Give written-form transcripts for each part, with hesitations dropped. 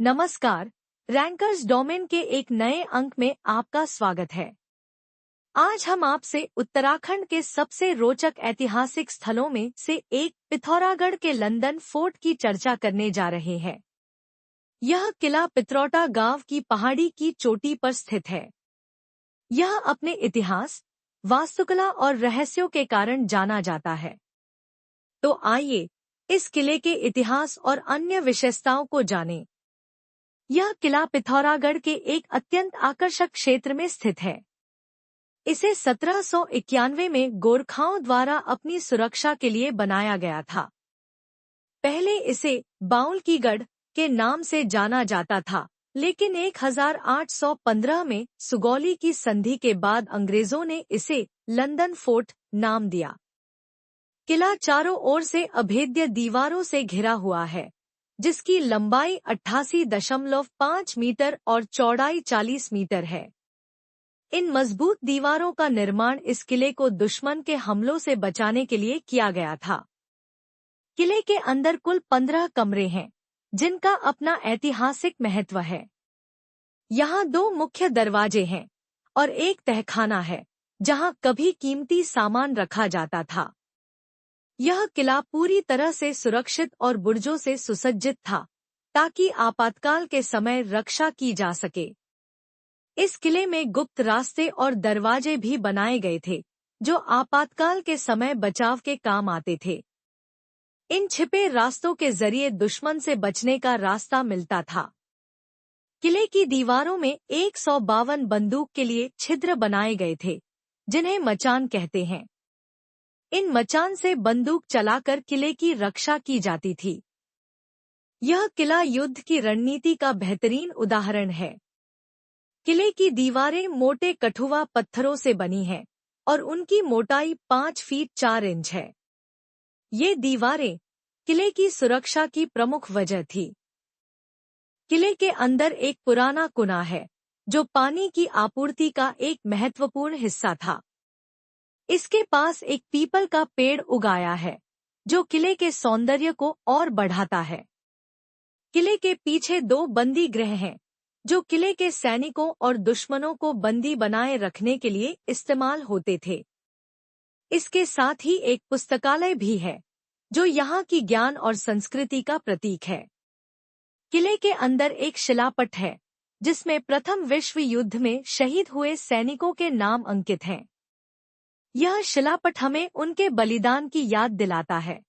नमस्कार। Rankers domain के एक नए अंक में आपका स्वागत है। आज हम आपसे उत्तराखंड के सबसे रोचक ऐतिहासिक स्थलों में से एक पिथौरागढ़ के लंदन फोर्ट की चर्चा करने जा रहे हैं। यह किला पिथौरागढ़ गांव की पहाड़ी की चोटी पर स्थित है। यह अपने इतिहास, वास्तुकला और रहस्यों के कारण जाना जाता है। तो आइए इस किले के इतिहास और अन्य विशेषताओं को जानें। यह किला पिथौरागढ़ के एक अत्यंत आकर्षक क्षेत्र में स्थित है। इसे 1791 में गोरखाओं द्वारा अपनी सुरक्षा के लिए बनाया गया था। पहले इसे बाउल की गढ़ के नाम से जाना जाता था, लेकिन 1815 में सुगौली की संधि के बाद अंग्रेजों ने इसे लंदन फोर्ट नाम दिया। किला चारों ओर से अभेद्य दीवारों से घिरा हुआ है, जिसकी लंबाई 88.5 मीटर और चौड़ाई 40 मीटर है। इन मजबूत दीवारों का निर्माण इस किले को दुश्मन के हमलों से बचाने के लिए किया गया था। किले के अंदर कुल 15 कमरे हैं, जिनका अपना ऐतिहासिक महत्व है। यहाँ 2 मुख्य दरवाजे हैं और एक तहखाना है, जहाँ कभी कीमती सामान रखा जाता था। यह किला पूरी तरह से सुरक्षित और बुर्जों से सुसज्जित था, ताकि आपातकाल के समय रक्षा की जा सके। इस किले में गुप्त रास्ते और दरवाजे भी बनाए गए थे, जो आपातकाल के समय बचाव के काम आते थे। इन छिपे रास्तों के जरिए दुश्मन से बचने का रास्ता मिलता था। किले की दीवारों में 152 बंदूक के लिए छिद्र बनाए गए थे, जिन्हें मचान कहते हैं। इन मचान से बंदूक चलाकर किले की रक्षा की जाती थी। यह किला युद्ध की रणनीति का बेहतरीन उदाहरण है। किले की दीवारें मोटे कठुआ पत्थरों से बनी हैं और उनकी मोटाई 5 फीट 4 इंच है। ये दीवारें किले की सुरक्षा की प्रमुख वजह थी। किले के अंदर एक पुराना कुआं है, जो पानी की आपूर्ति का एक महत्वपूर्ण हिस्सा था। इसके पास एक पीपल का पेड़ उगाया है, जो किले के सौंदर्य को और बढ़ाता है। किले के पीछे 2 बंदी गृह हैं, जो किले के सैनिकों और दुश्मनों को बंदी बनाए रखने के लिए इस्तेमाल होते थे। इसके साथ ही एक पुस्तकालय भी है, जो यहाँ की ज्ञान और संस्कृति का प्रतीक है। किले के अंदर एक शिलापट है, जिसमें प्रथम विश्व युद्ध में शहीद हुए सैनिकों के नाम अंकित हैं। यह शिलापट हमें उनके बलिदान की याद दिलाता है।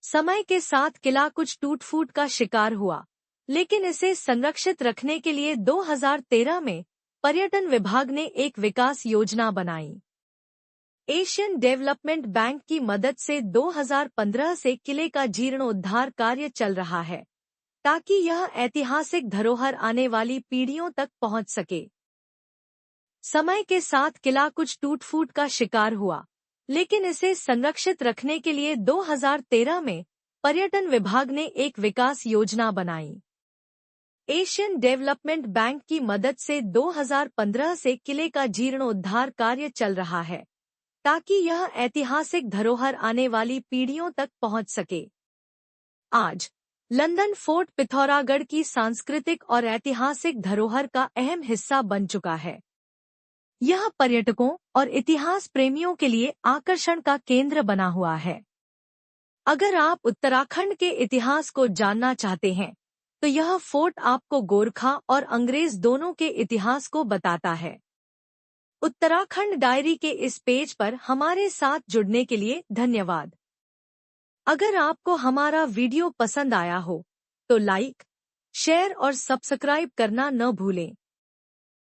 समय के साथ किला कुछ टूट-फूट का शिकार हुआ, लेकिन इसे संरक्षित रखने के लिए 2013 में पर्यटन विभाग ने एक विकास योजना बनाई। एशियन डेवलपमेंट बैंक की मदद से 2015 से किले का जीर्णोद्धार कार्य चल रहा है, ताकि यह ऐतिहासिक धरोहर आने वाली पीढ़ियों तक पहुंच सके। समय के साथ किला कुछ टूट-फूट का शिकार हुआ, लेकिन इसे संरक्षित रखने के लिए 2013 में पर्यटन विभाग ने एक विकास योजना बनाई। एशियन डेवलपमेंट बैंक की मदद से 2015 से किले का जीर्णोद्धार कार्य चल रहा है, ताकि यह ऐतिहासिक धरोहर आने वाली पीढ़ियों तक पहुंच सके। आज लंदन फोर्ट पिथौरागढ़ की सांस्कृतिक और ऐतिहासिक धरोहर का अहम हिस्सा बन चुका है। यह पर्यटकों और इतिहास प्रेमियों के लिए आकर्षण का केंद्र बना हुआ है। अगर आप उत्तराखंड के इतिहास को जानना चाहते हैं, तो यह फोर्ट आपको गोरखा और अंग्रेज दोनों के इतिहास को बताता है। उत्तराखंड डायरी के इस पेज पर हमारे साथ जुड़ने के लिए धन्यवाद। अगर आपको हमारा वीडियो पसंद आया हो, तो लाइक, शेयर और सब्सक्राइब करना न भूलें।